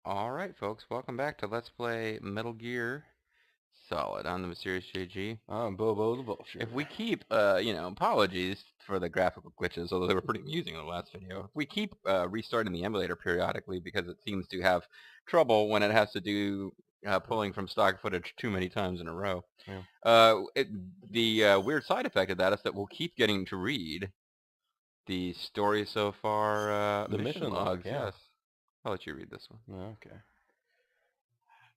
Alright folks, welcome back to Let's Play Metal Gear Solid on the Mysterious JG. I'm Bobo the Vulture. If we keep, apologies for the graphical glitches, although they were pretty amusing in the last video. If we keep restarting the emulator periodically because it seems to have trouble when it has to do pulling from stock footage too many times in a row. Yeah. The weird side effect of that is that we'll keep getting to read the story so far, The mission log, yeah. Yes. I'll let you read this one. Okay.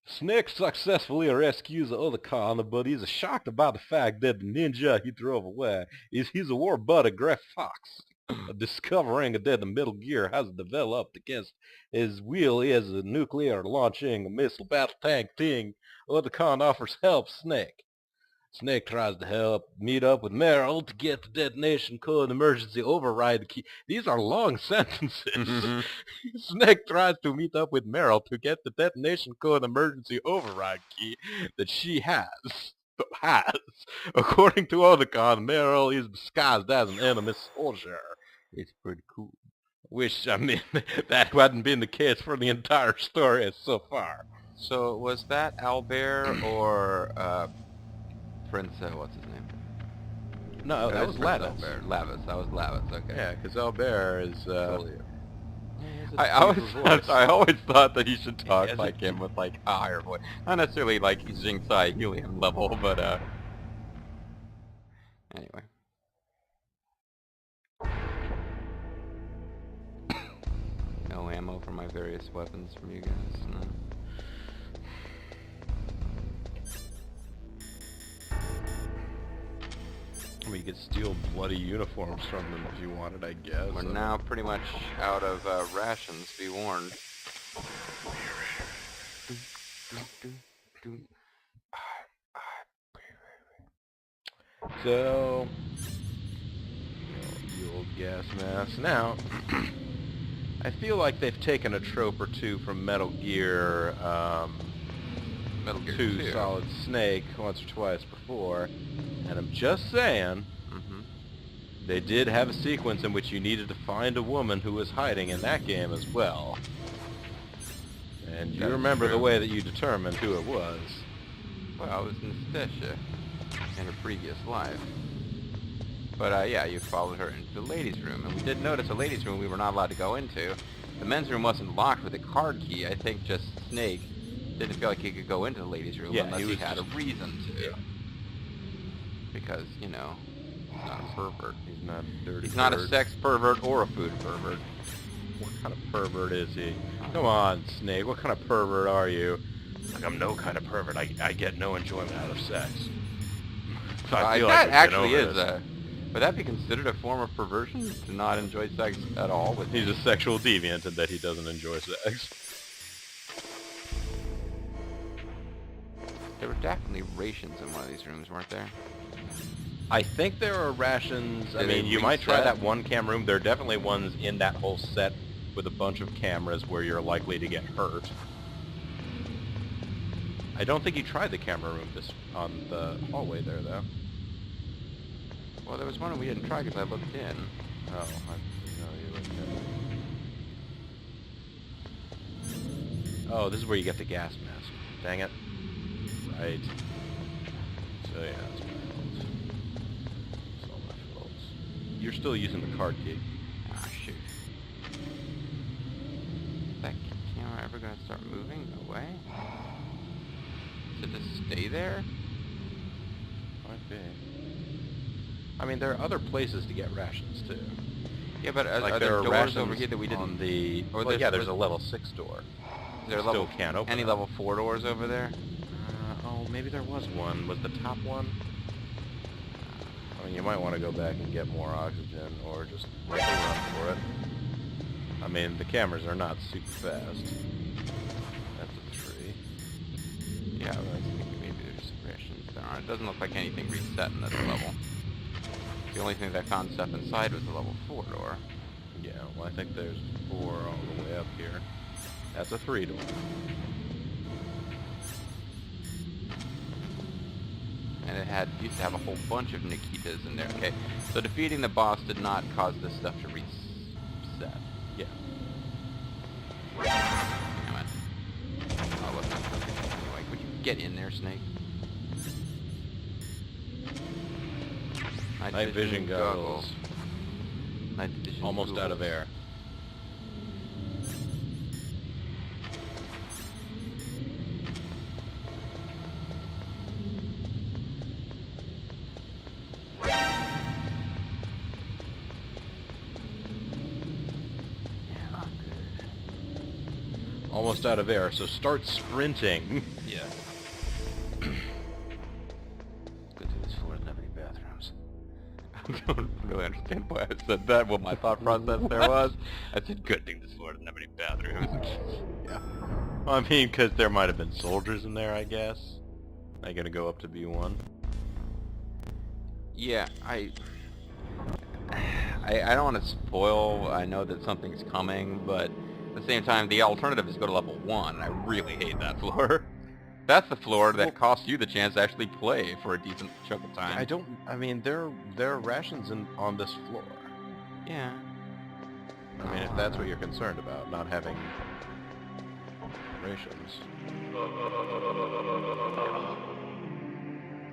Snake successfully rescues the other car, but he's shocked about the fact that the ninja he drove away he's a war buddy, Grey Fox. Discovering that the Metal Gear has developed against his will is a nuclear launching missile battle tank thing. Other Khan offers help Snake. Snake tries to meet up with Meryl to get the detonation code emergency override key. These are long sentences. Snake tries to meet up with Meryl to get the detonation code emergency override key that she has. According to Otacon, Meryl is disguised as an enemy soldier. It's pretty cool. Wish, that hadn't been the case for the entire story so far. So, was that Albert or, Prince, what's his name? No, that was Lavis. Lavis, that was Lavis, okay. Yeah, because Albert is, I always thought that he should talk like him with, like, a higher voice. Not necessarily, like, Jing Tsai Helium level, but, anyway. No ammo for my various weapons from you guys, no. I mean, you could steal bloody uniforms from them if you wanted, I guess. We're now pretty much out of rations, be warned. So, you old gas mask. Now, I feel like they've taken a trope or two from Metal Gear 2 Solid Snake once or twice before, and I'm just saying, they did have a sequence in which you needed to find a woman who was hiding in that game as well. And you remember the way that you determined who it was. Well, it was Nastasia in her previous life. But yeah, you followed her into the ladies' room, and we did notice a ladies' room we were not allowed to go into. The men's room wasn't locked with a card key. I think just Snake didn't feel like he could go into the ladies' room unless he had a reason to. Yeah. Because, you know, he's not a pervert. He's not a dirty He's not a sex pervert or a food pervert. What kind of pervert is he? Come on, Snake. What kind of pervert are you? Like, I'm no kind of pervert. I get no enjoyment out of sex. So I feel that like actually is a... Would that be considered a form of perversion? To not enjoy sex at all? He's a sexual deviant and that he doesn't enjoy sex. There were definitely rations in one of these rooms, weren't there? I think there are rations. I mean, you might try that one cam room. There are definitely ones in that whole set with a bunch of cameras where you're likely to get hurt. I don't think you tried the camera room on the hallway there, though. Well, there was one we didn't try because I looked in. Oh, no, you looked in. Oh, this is where you get the gas mask. Dang it. Right. So, yeah, that's my fault. It's all my fault. You're still using the card key. Ah, shoot. Is that camera ever going to start moving away? Should this stay there? Might be. I mean, there are other places to get rations, too. Yeah, but like are there doors over here that we didn't... Well, yeah, there's a level 6 door. Is there level... can't open any level 4 doors over there? Oh, maybe there was one. Was the top one? I mean, you might want to go back and get more oxygen, or just make a run for it. I mean, the cameras are not super fast. That's a 3. Yeah, I was thinking maybe there's rations there aren't. It doesn't look like anything reset in this level. The only thing that I found stuff inside was the level 4 door. Yeah, well, I think there's 4 all the way up here. That's a 3 door. And it used to have a whole bunch of Nikitas in there. Okay, so defeating the boss did not cause this stuff to reset. Yeah. Damn it. Get in there, Snake. Night vision goggles. Night vision Almost out of air. Almost out of air, so start sprinting. Yeah. Good thing this floor doesn't have any bathrooms. I don't really understand why I said that, what my thought process there was. I said, good thing this floor doesn't have any bathrooms. Yeah. Well, I mean, because there might have been soldiers in there, I guess. I gotta go up to B1. Yeah, I don't want to spoil. I know that something's coming, but at the same time, the alternative is go to level 1, and I really hate that floor. That's the floor that costs you the chance to actually play for a decent chunk of time. I mean, there are rations on this floor. Yeah. I mean, if that's what you're concerned about, not having rations.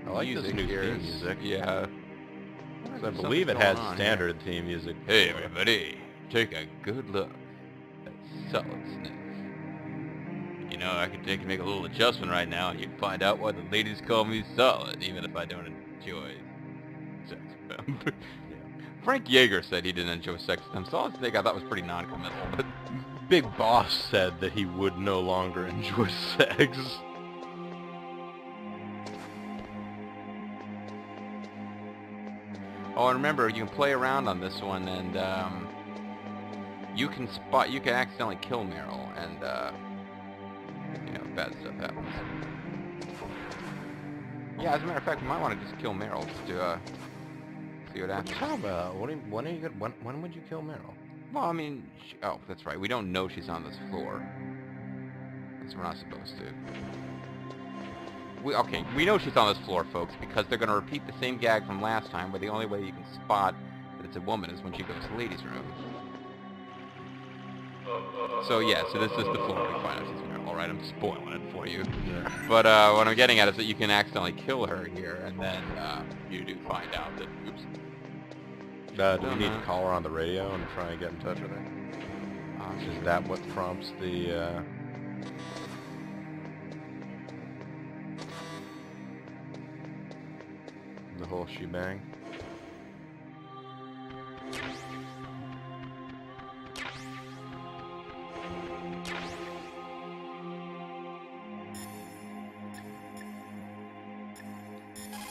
I like this new theme music. Yeah. I believe it has standard theme music. Hey everybody, take a good look at Solid Snake. You know, I can make a little adjustment right now and you'd find out why the ladies call me Solid, even if I don't enjoy sex with them. Yeah. Frank Yeager said he didn't enjoy sex with them. Solid Snake I thought was pretty non-committal, but Big Boss said that he would no longer enjoy sex. oh, and remember, you can play around on this one, and you can accidentally kill Meryl, and you know, bad stuff happens. Yeah, as a matter of fact, we might want to just kill Meryl just to see what happens. How about when would you kill Meryl? Well, I mean, oh, that's right. We don't know she's on this floor, because we're not supposed to. Okay, we know she's on this floor, folks, because they're going to repeat the same gag from last time, where the only way you can spot that it's a woman is when she goes to the ladies' room. So yeah, so this is the floor we find out she's Meryl. Alright, I'm spoiling it for you. Yeah. But what I'm getting at is that you can accidentally kill her here, and then you do find out that, oops. Do we need to call her on the radio and try and get in touch with her? Is that what prompts the whole shebang?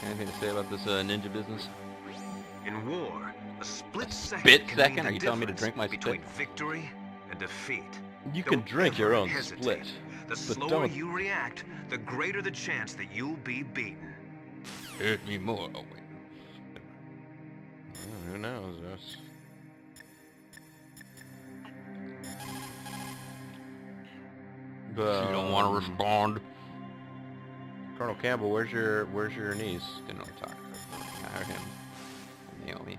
Anything to say about this ninja business? In war, a split second Spit can second? mean Are the you telling me to difference drink my spit? between victory and defeat. You can drink your own hesitate. split. The slower don't- you react, the greater the chance that you'll be beaten. Hurt me more. Oh, wait. Who knows? That's... You don't want to respond. Colonel Campbell, where's your niece? Didn't really talk to her. I heard him. Naomi.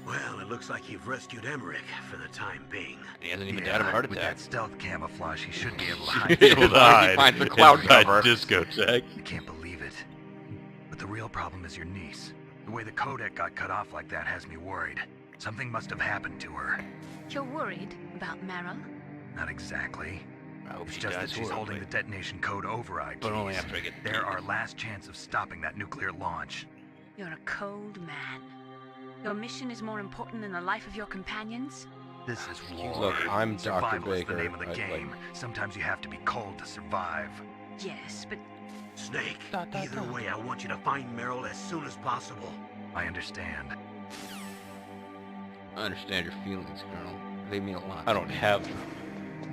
Well, it looks like you've rescued Emmerich for the time being. He hasn't even died of a heart With attack. that stealth camouflage, he should be able to He hide. He finds the cloud cover. Discotheque. I can't believe it. But the real problem is your niece. The way the codec got cut off like that has me worried. Something must have happened to her. You're worried about Meryl? Not exactly. I hope It's she just that dies she's holding horribly. the detonation code override But only keys. after I get They're our last chance of stopping that nuclear launch. You're a cold man. Your mission is more important than the life of your companions? This is war. Look, I'm Dr. Survival is Baker. the name of the game. Sometimes you have to be cold to survive. Yes, but Snake, either way, I want you to find Meryl as soon as possible. I understand. I understand your feelings, Colonel. They mean a lot. I don't have them,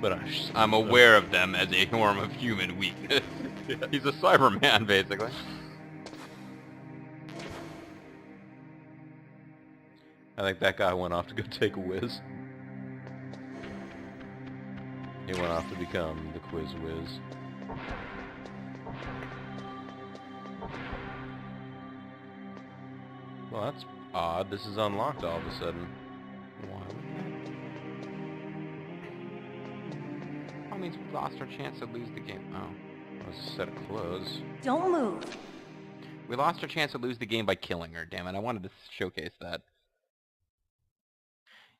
but I'm aware of them as a form of human weakness. He's a Cyberman, basically. I think that guy went off to go take a whiz. He went off to become the Quiz Whiz. Well, that's odd. This is unlocked all of a sudden. Why would that? That means we lost our chance to lose the game. Oh. A set of clothes. Don't move. We lost our chance to lose the game by killing her, damn it. I wanted to showcase that.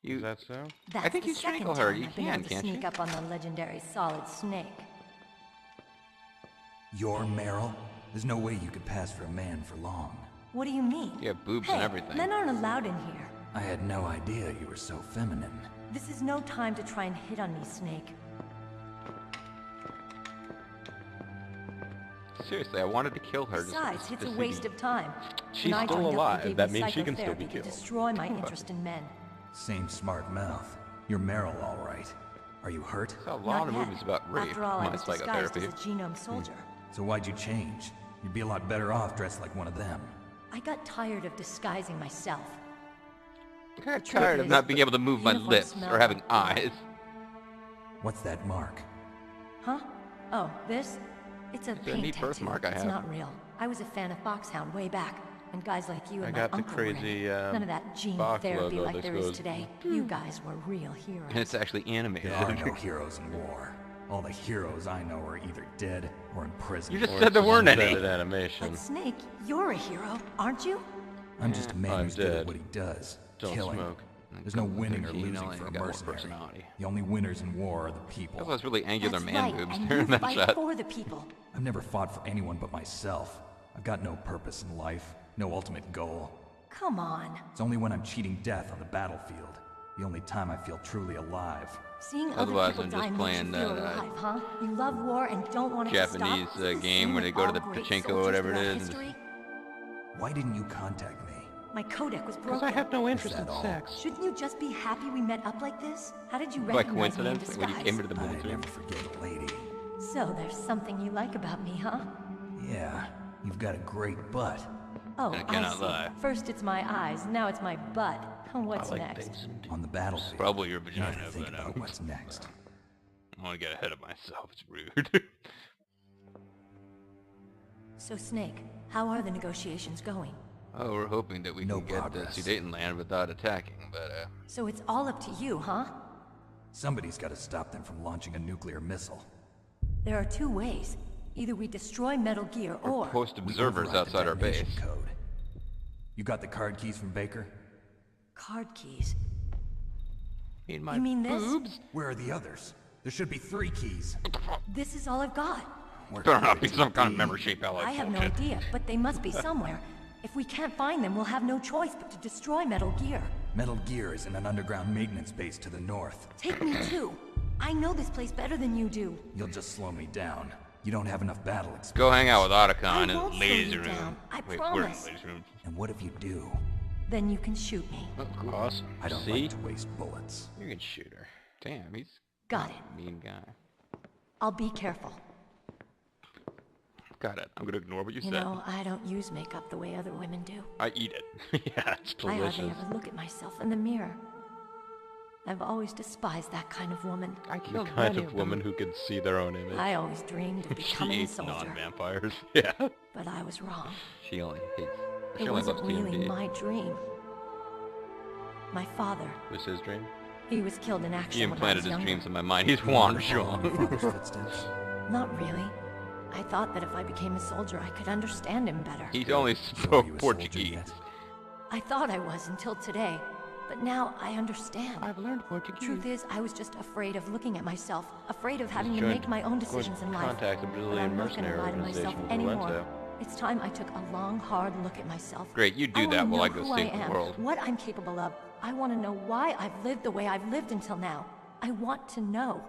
Is that so? That's I think the you strangle second her. time You I've been can, able to can't sneak you? up on the legendary Solid Snake. You're Meryl? There's no way you could pass for a man for long. What do you mean? You have boobs Hey, and everything. men aren't allowed in here. I had no idea you were so feminine. This is no time to try and hit on me, Snake. Seriously, I wanted to kill her. Besides, it's a to waste see- of time. She's When I still joined up, alive. they gave That me means she can still be psychotherapy to killed. destroy my interest in men. Same smart mouth. You're Meryl, all right. Are you hurt? I saw a lot Not of yet. movies about rape. After all, I My was disguised psychotherapy. as a genome soldier. So why'd you change? You'd be a lot better off dressed like one of them. I got tired of disguising myself. I got tired of not being able to move my Uniform lips smelled or having like blood. eyes. What's that mark? Huh? Oh, this? It's a a paint neat tattoo. birthmark I It's have. not real. I was a fan of Foxhound way back, and guys like you I and got my the uncle were in crazy, it. None of that gene Bach therapy logo like that there is goes- today. You guys were real heroes. And it's actually animated. There are no heroes in war. All the heroes I know are either dead or in prison. You just Or said there it's weren't any. embedded animation. But Snake, you're a hero, aren't you? I'm just a man I'm who's good dead. at what he does. Don't killing. smoke. There's no winning or 13, losing only for a got more mercenary. personality. The only winners in war are the Those people. was really angular That's man right, boobs and there in you that fight shot. for the people. I've never fought for anyone but myself. I've got no purpose in life, no ultimate goal. Come on. It's only when I'm cheating death on the battlefield. The only time I feel truly alive. Seeing Otherwise, other I'm people just die playing makes you feel that, alive, huh? You love war and don't want it Japanese, to stop. Is this game same where they with go to all the great pachinko or soldiers whatever it throughout is and just- history? Why didn't you contact me? My codec was Because broken. I have no interest Is in that all? sex. Shouldn't you just be happy we met up like this? How did you By recognize me in coincidence, when you disguise? came into the I movie room. never forget a lady. So there's something you like about me, huh? Yeah, you've got a great butt. Oh, I I cannot see. lie. First it's my eyes, now it's my butt. What's I like next? things. On the battlefield. Probably your you vagina, never think but about what's next. I want to get ahead of myself. It's rude. So Snake, how are the negotiations going? Oh, we're hoping that we No can get progress. to Sudetenland without attacking, but So it's all up to you, huh? Somebody's got to stop them from launching a nuclear missile. There are two ways. Either we destroy Metal Gear or... post We observers override the outside our base. detonation Code. You got the card keys from Baker? Card keys. Need my You mean this? boobs? Where are the others? There should be 3 keys. This is all I've got. Where Better could not be it some kind of membership ally I have no bullshit. idea, but they must be somewhere. If we can't find them, we'll have no choice but to destroy Metal Gear. Metal Gear is in an underground maintenance base to the north. Take me too. I know this place better than you do. You'll just slow me down. You don't have enough battle experience. Go hang out with Otacon I in won't the slow ladies' you room. down. I Wait, we're in promise. the ladies' room. And what if you do? Then you can shoot me. Awesome. I don't See? like to waste bullets. You can shoot her. Damn, he's Got it. a mean guy. I'll be careful. Got it. I'm gonna ignore what you You said. know, I don't use makeup the way other women do. I eat it. Yeah, it's I delicious. hardly ever look at myself in the mirror. I've always despised that kind of woman. I The killed kind many of woman who can see their own image. I always dreamed of She becoming a eats soldier, non-vampires. Yeah. but I was wrong. She only hates. She It only wasn't loves really TMD. my dream. My father, Was his dream? he was killed in action He when I implanted was his younger. dreams in my mind. He's Wander Following your father's Strong. footsteps? Not really. I thought that if I became a soldier, I could understand him better. He only So are spoke you a soldier Portuguese. yet? I thought I was until today, but now I understand. I've learned Portuguese. Truth is, I was just afraid of looking at myself, afraid of having to joined make my own close decisions in life. contact, a But Brazilian I'm not gonna mercenary lie to myself organization with anymore. Lorenzo. It's time I took a long, hard look at myself. Great, you do I wanna that while I know go who save I the am, world. what I'm capable of. I want to know why I've lived the way I've lived until now. I want to know.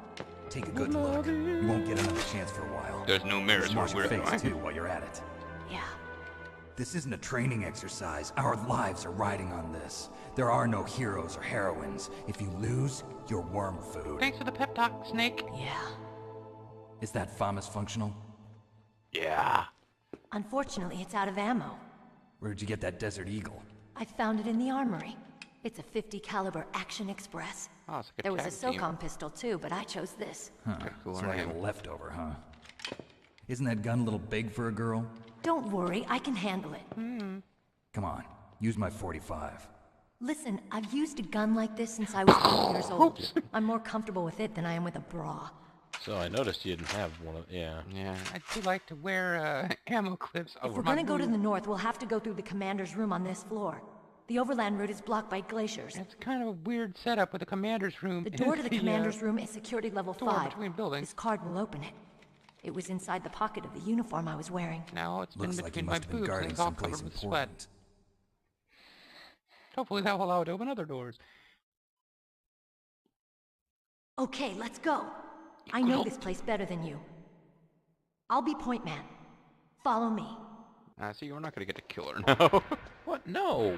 Take a good look. You won't get another chance for a while. There's no mirrors where Wash your we're face too while you're at it. Yeah. This isn't a training exercise. Our lives are riding on this. There are no heroes or heroines. If you lose, you're worm food. Thanks for the pep talk, Snake. Yeah. Is that FAMAS functional? Yeah. Unfortunately, it's out of ammo. Where'd you get that Desert Eagle? I found it in the armory. It's a 50 caliber Action Express. Oh, it's like a There was a tag team. SOCOM pistol too, but I chose this. Huh. cool So I name. got a leftover, huh? Isn't that gun a little big for a girl? Don't worry, I can handle it. Come on, use my 45. Listen, I've used a gun like this since I was 8 years old. I'm more comfortable with it than I am with a bra. So I noticed you didn't have one of... Yeah. Yeah, I do like to wear ammo clips If over we're my gonna go to boots. the north, we'll have to go through the commander's room on this floor. The overland route is blocked by glaciers. It's kind of a weird setup with the commander's room. The door to the is commander's room is security level door 5. between buildings. This card will open it. It was inside the pocket of the uniform I was wearing. Now it's been Looks like he between my must have been boobs and guarding it's all someplace covered with sweat. important. Hopefully that will allow it to open other doors. Okay, let's go. I know this place better than you. I'll be point man. Follow me. See, we're not gonna get to kill her now. What? No!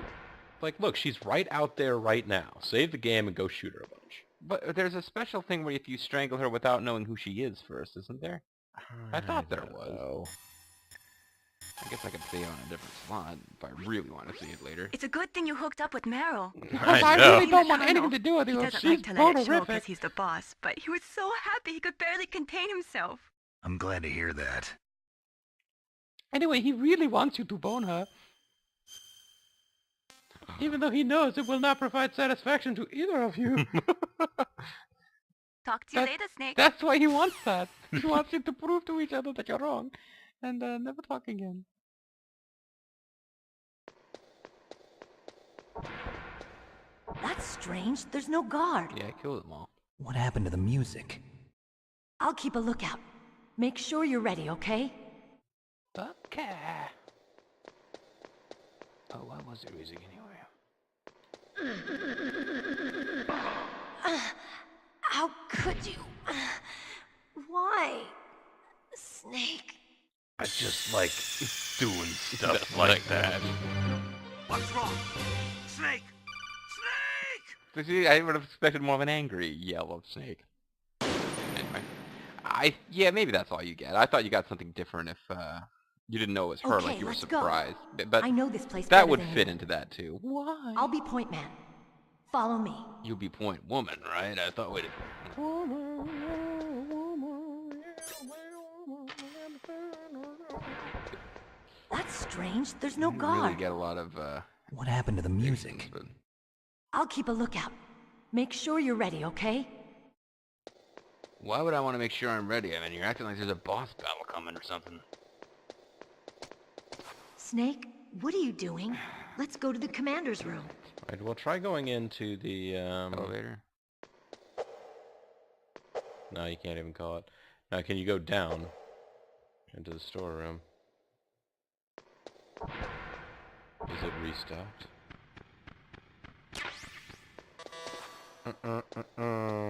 Like, look, she's right out there right now. Save the game and go shoot her a bunch. But there's a special thing where if you strangle her without knowing who she is first, isn't there? I thought there was. Oh. I guess I could see it on a different slot if I really want to see it later. It's a good thing you hooked up with Meryl. I know. really don't want anything to do with He you. doesn't She's like to let it show bonerific. because he's the boss, but he was so happy he could barely contain himself. I'm glad to hear that. Anyway, he really wants you to bone her. Even though he knows it will not provide satisfaction to either of you. Talk to you later, Snake. That's why he wants that. He wants you to prove to each other that you're wrong. And never talk again. That's strange. There's no guard. Yeah, kill them all. What happened to the music? I'll keep a lookout. Make sure you're ready, okay? Okay. Oh, what was the music anyway? How could you? Why? Snake. I just like doing stuff like that. What's wrong? Snake! Snake! See, I would have expected more of an angry yell of Snake. Anyway. Yeah, maybe that's all you get. I thought you got something different if, you didn't know it was her, Okay, like you were let's go. surprised. But I know this place that better would than fit you. into that too. Why? I'll be point man. Follow me. You'll be point woman, right? I thought, wait a That's strange. There's no You guard. really get a lot of, What happened to the music? but I'll keep a lookout. Make sure you're ready, okay? why would I want to make sure I'm ready? I mean, you're acting like there's a boss battle coming or something. Snake, what are you doing? Let's go to the commander's room. Alright, well, try going into the, Elevator. No, you can't even call it. Now, can you go down into the storeroom? Is it restocked?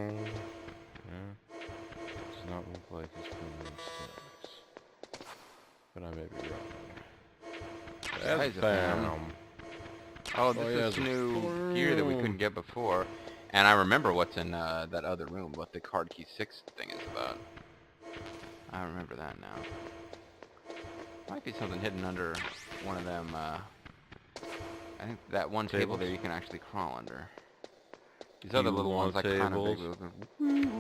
Yeah. Does not look like it's been restocked. But I may be wrong. Guys, Oh, this yeah, is the new gear that we storeroom. couldn't get before. And I remember what's in that other room, what the card key 6 thing is about. I remember that now. Might be something hidden under one of them, I think that one table Tables? there you can actually crawl under. These other little ones, like, kind of big. tables? Looking.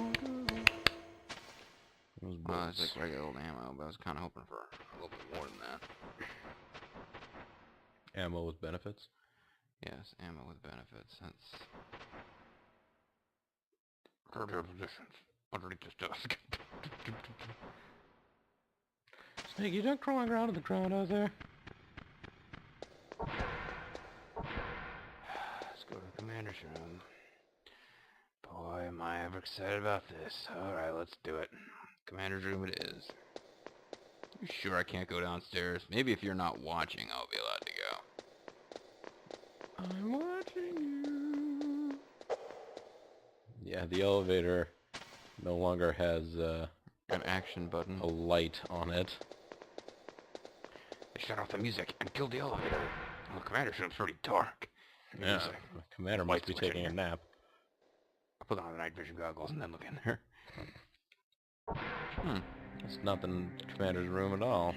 Those Well, it's bolts. like regular old ammo, but I was kind of hoping for a little bit more than that. Ammo with benefits. Yes, ammo with benefits. That's... Guard positions underneath this desk. Snake, you done crawling around in the ground out there? Let's go to the commander's room. Boy, am I ever excited about this. Alright, let's do it. Commander's room it is. You sure I can't go downstairs? Maybe if you're not watching, I'll be allowed to go. I'm watching you. Yeah, the elevator no longer has An action button. a light on it. They shut off the music and killed the elevator. Well, the commander's room's pretty dark. Yeah, Music. the commander must be Light switch in taking a here. nap. I'll put on the night vision goggles and then look in there. It's not the commander's room at all.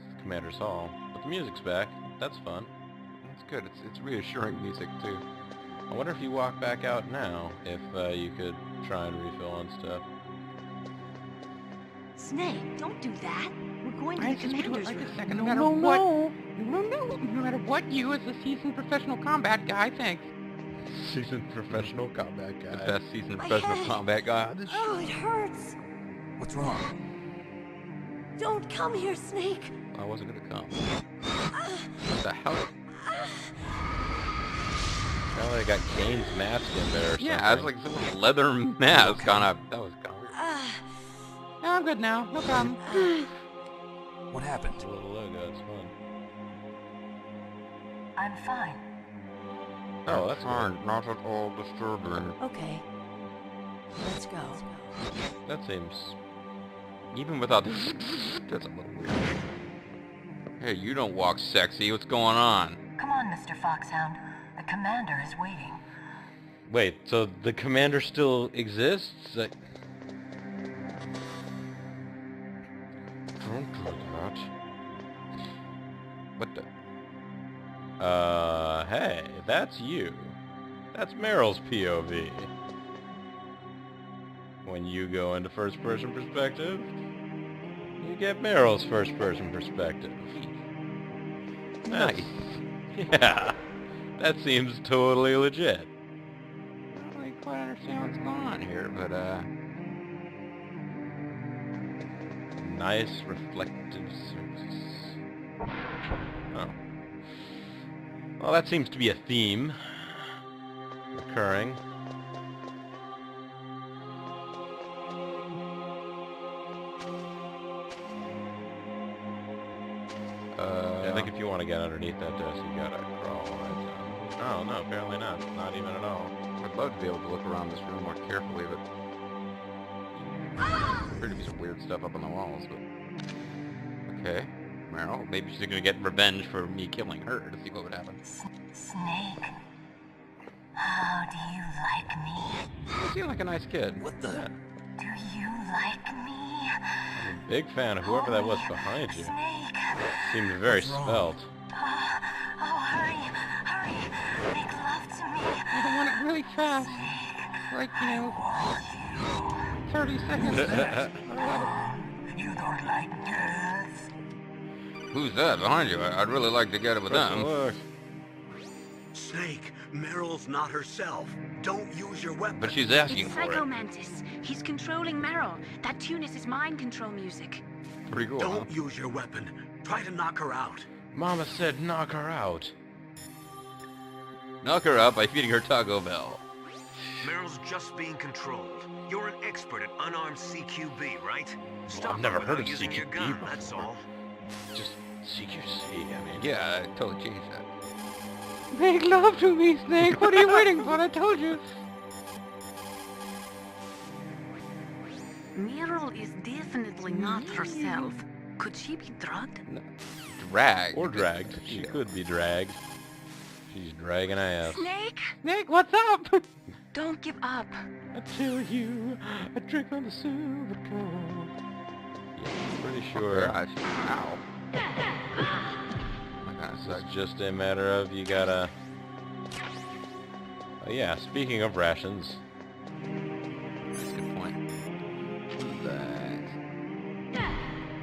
It's the commander's hall. But the music's back. That's fun. That's good. It's reassuring music too. I wonder if you walk back out now, if you could try and refill on stuff. Snake, don't do that. We're going to I the just do it commander's like room. a second, no matter what. No matter what you, as a seasoned professional combat guy, thinks. Seasoned professional combat The guy. best seasoned My professional head. combat guy. This Oh, it hurts. What's wrong? Don't come here, Snake. I wasn't gonna come. What the hell? Apparently I got Kane's mask in there or something. Yeah, it's like some leather mask on a... That was kind of weird. No, I'm good now. No problem. What happened? It's a little logo, it's fun. I'm fine. Oh, that's fine. Not at all disturbing. Okay. Let's go. That seems... Even without this, that's a little weird. Hey, you don't walk sexy. What's going on? Come on, Mr. Foxhound. The commander is waiting. Wait, so the commander still exists? Don't do that. What the? Hey, that's you. That's Meryl's POV. When you go into first-person perspective, you get Meryl's first-person perspective. Nice. Yeah, that seems totally legit. I don't really quite understand what's going on here, but Nice reflective surface. Oh. Well, that seems to be a theme recurring. I think if you want to get underneath that desk, you gotta crawl right down. Oh, no, apparently not. Not even at all. I'd love to be able to look around this room more carefully, but there appears to be some weird stuff up on the walls, but... Okay, Meryl, maybe she's gonna get revenge for me killing her to see what would happen. Snake. How do you like me? You seem like a nice kid. What the? Do you like me? I'm a big fan of whoever that was behind you. Snake. Seemed very What's wrong? svelte. Oh, hurry. Make love to me. I want it really fast. Like, 30 seconds. You don't like girls? Who's that behind you? I'd really like to get it with them. Look. Snake, Meryl's not herself. Don't use your weapon. But she's asking It's for Psycho it. Mantis. He's controlling Meryl. That tune is his mind control music. Pretty cool, huh? Don't use your weapon. Try to knock her out. Mama said knock her out. Knock her out by feeding her Taco Bell. Meryl's just being controlled. You're an expert at unarmed CQB, right? Stop I've never her heard without of using your CQB gun, before. that's all. Just CQC, I mean. Yeah, I totally changed that. Make love to me, Snake. What are you waiting for? I told you. Meryl is definitely not herself. Could she be drugged? No. Drag. Or dragged. She could be dragged. She's dragging ass. Snake? Snake, what's up? Don't give up. I tell you, I drink on the silver cup. Yeah, I'm pretty sure. Gosh. Ow. That kind of sucks. It's just a matter of you gotta... Oh yeah, speaking of rations. That's a good point. Who's that?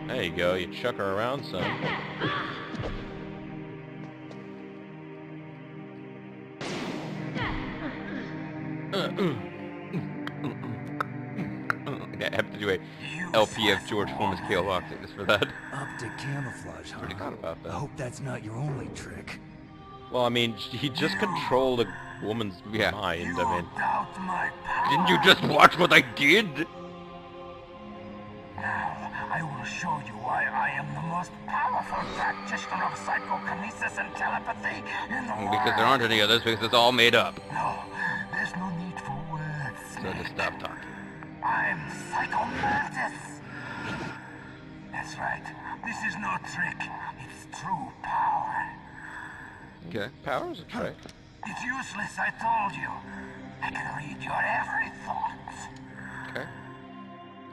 There you go, you chuck her around some. I have to do a LP of George Foreman's KO boxing just for that. Up to camouflage, huh? Pretty good about that. I hope that's not your only trick. Well, I mean, he just controlled a woman's Yeah. mind, I mean... Doubt my power. Didn't you just watch what I did? I will show you why I am the most powerful practitioner of psychokinesis and telepathy in the world. Because there aren't any others, because it's all made up. No, there's no need for words. So just stop talking. I'm Psycho Mantis. That's right. This is no trick. It's true power. Okay. Power's a trick. It's useless, I told you. I can read your every thought. Okay.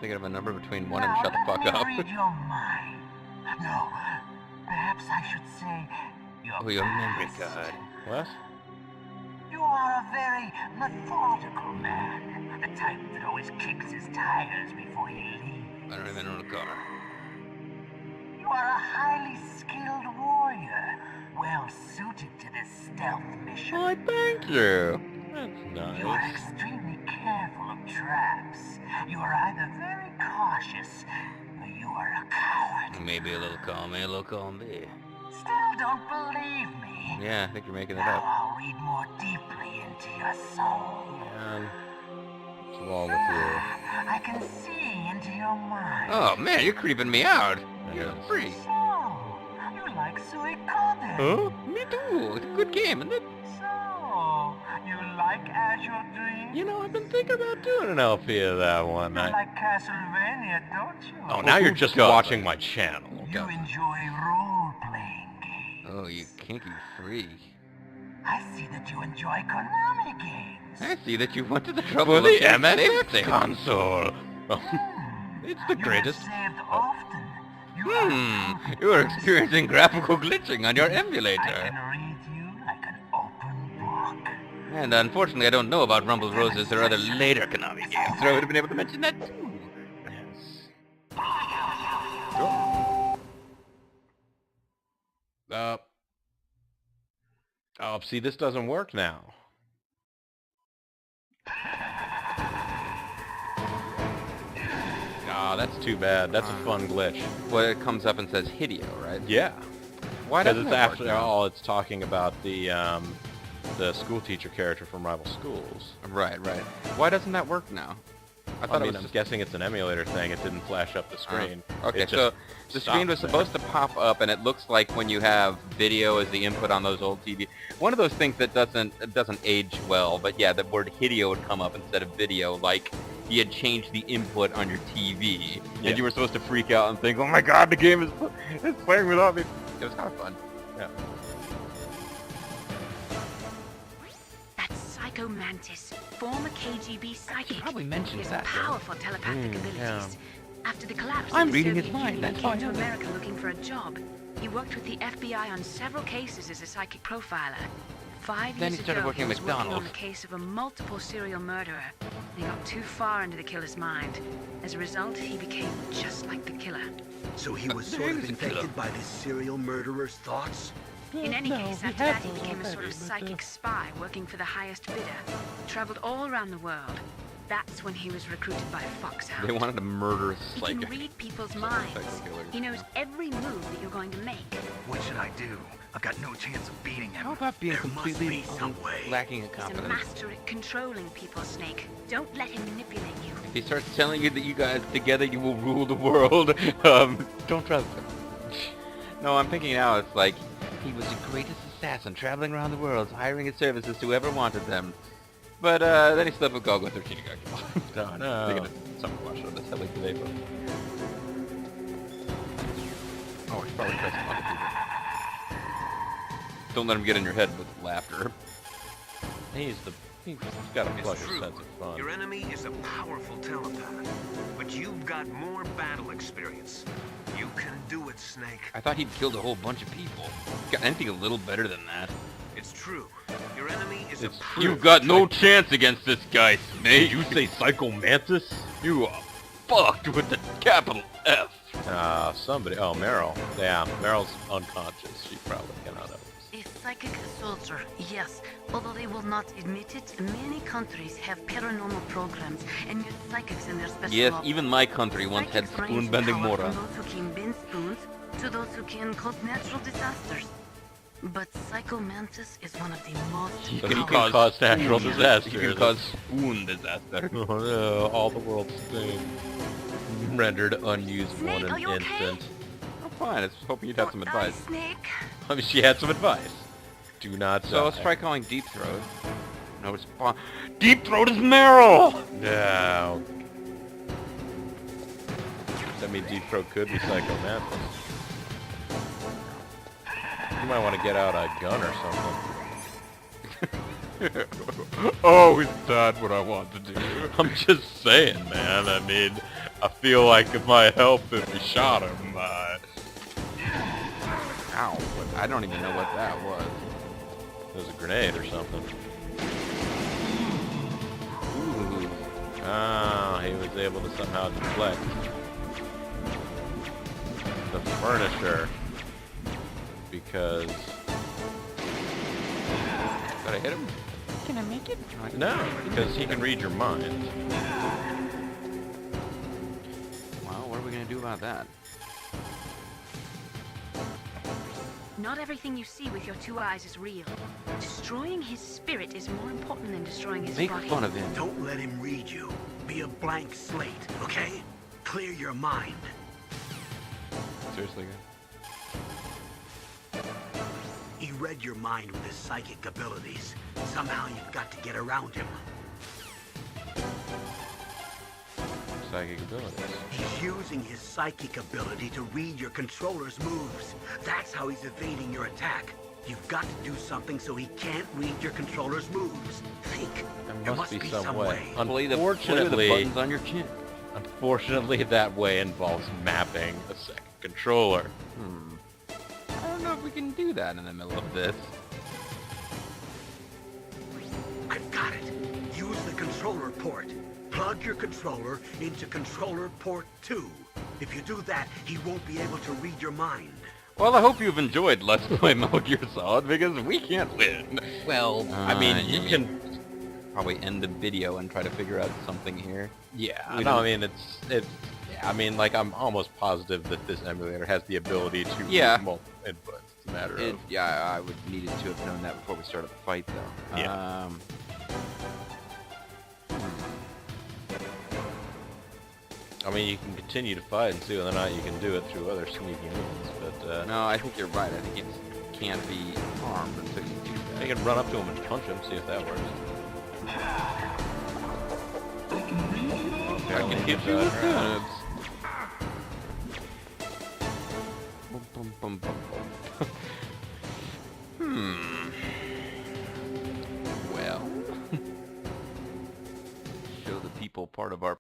Thinking of a number between 1 and Now, shut the fuck let me up. read your mind. No, perhaps I should say your Oh, your memory past. card. What? You are a very methodical man. The type that always kicks his tires before he leaves. I don't even own a car. You are a highly skilled warrior, well suited to this stealth mission. Why, thank you. That's You are nice. extremely careful of traps. You are either very cautious. You are a coward. Maybe a little column A, a little column B. Still don't believe me. Yeah, I think you're making it Now up. I'll read more deeply into your soul. Man, what's wrong with you? I can see into your mind. Oh man, you're creeping me out. You're a Yes. freak. So, you like Suikoden? Huh? Me too. It's a good game, isn't it? So, you like Azure Dream? You know, I've been thinking about doing an LP of that one You night. like Castlevania, don't you? Oh, now you're just God. watching my channel. You enjoy role-playing games. Oh, you kinky freak. I see that you enjoy Konami games. I see that you went to the trouble For of the getting MSX saved. console. It's the You greatest. have saved often. You are You are experiencing graphical glitching on your I emulator. can read you like an open book. And unfortunately, I don't know about Rumble Roses or other later Konami games, so I would have been able to mention that too. Oh, see, this doesn't work now. Oh, that's too bad. That's a fun glitch. Well, it comes up and says Hideo, right? Yeah. Why Because doesn't it's that work after now? all, it's talking about the school teacher character from Rival Schools. Right. Why doesn't that work now? I thought I it mean, was I'm just... guessing it's an emulator thing. It didn't flash up the screen. Okay, It so just the screen was stopped supposed to pop up, and it looks like when you have video as the input on those old TV. One of those things that doesn't age well, but yeah, the word Hideo would come up instead of video, like he had changed the input on your TV, Yeah. and you were supposed to freak out and think, "Oh my God, the game is playing without me." It was kind of fun. Yeah. That's Psycho Mantis, former KGB psychic. probably mentioned He has that, though. powerful telepathic abilities. yeah. After the collapse I'm of the reading his Soviet mind, Union, that's he all I came to know. America looking for a job. He worked with the FBI on several cases as a psychic profiler. 5 Then years he started ago, working he at was working on McDonald's. the case of a multiple serial murderer. He got too far into the killer's mind. As a result, he became just like the killer. So he was sort of infected by this serial murderer's thoughts? In any case, after that, he became a sort of psychic spy working for the highest bidder. Traveled all around the world. That's when he was recruited by Foxhound. They wanted to murder a He psychic. can read people's minds. Psycho killer. He knows every move that you're going to make. What should I do? I've got no chance of beating him. How about being There must completely be some way. lacking in He's a confidence? master at controlling people, Snake. Don't let him manipulate you. If he starts telling you that you guys together you will rule the world, don't trust him. No, I'm thinking now it's like he was the greatest assassin traveling around the world, hiring his services to whoever wanted them. But then he slept with Golgo 13 and got killed. Oh, no. Thinking of summer wash on this, like today, but... Oh, I should probably try some other people. Don't let him get in your head with laughter. He's got a It's pleasure true. sense of fun. Your enemy is a powerful telepath, but you've got more battle experience. You can do it, Snake. I thought he'd killed a whole bunch of people. Got anything a little better than that? It's true. Your enemy is It's a true. You've got no chance against this guy, Snake. Did you say Psycho Mantis? You are fucked with the capital F. Somebody. Oh, Meryl. Yeah, Meryl's unconscious. She probably cannot have. A psychic soldier, yes. Although they will not admit it, many countries have paranormal programs and use psychics in their special Yes, ops. even my country once had Psychics range in spoon-bending power morons. from those who can bend spoons to those who can cause natural disasters. But Psycho Mantis is one of the most But he can powerful- cause natural He disasters. can cause spoon disaster. Oh no, all the world's thing. Rendered unusable Snake, in are an you okay? instant. I'm fine. I was hoping you'd have some Don't die, advice. Snake. I mean, she had some advice. Do not So let's die. try calling Deep Throat. No response. Deep Throat is Meryl! No. That means Deep Throat could be Psycho Mantis. You might want to get out a gun or something. Oh, is that what I want to do? I'm just saying, man. I mean, I feel like it might help if we shot him. Ow. I don't even know what that was. It was a grenade or something. Ooh. Ah, he was able to somehow deflect the furniture because Did I hit him? Can I make it? no, because he can read your mind. gonna do about that? Not everything you see with your 2 eyes is real. Destroying his spirit is more important than destroying his Make body. fun of him. Don't let him read you. Be a blank slate, okay? Clear your mind. Seriously, guys? He read your mind with his psychic abilities. Somehow you've got to get around him. Psychic abilities. He's using his psychic ability to read your controller's moves. That's how he's evading your attack. You've got to do something so he can't read your controller's moves. Think. There must be some way. Play the Unfortunately, buttons on your chin. unfortunately, that way involves mapping a second controller. I don't know if we can do that in the middle of this. I've got it. Use the controller port. Plug your controller into controller port 2. If you do that, he won't be able to read your mind. Well, I hope you've enjoyed Let's Play Metal Gear Solid, because we can't win. Well, I mean, you can... probably end the video and try to figure out something here. Yeah, We no, I don't- mean, it's I mean, like, I'm almost positive that this emulator has the ability to Yeah. read multiple inputs. It's a matter of... Yeah, I would needed to have known that before we started the fight, though. Yeah. I mean, you can continue to fight and see whether or not you can do it through other sneaky means, but, No, I think you're right. I think it can't be harmed until you do that. you can run up to him and punch him, see if that works. I can hit you with that. Bum, bum, bum, bum, bum. Well. Show the people part of our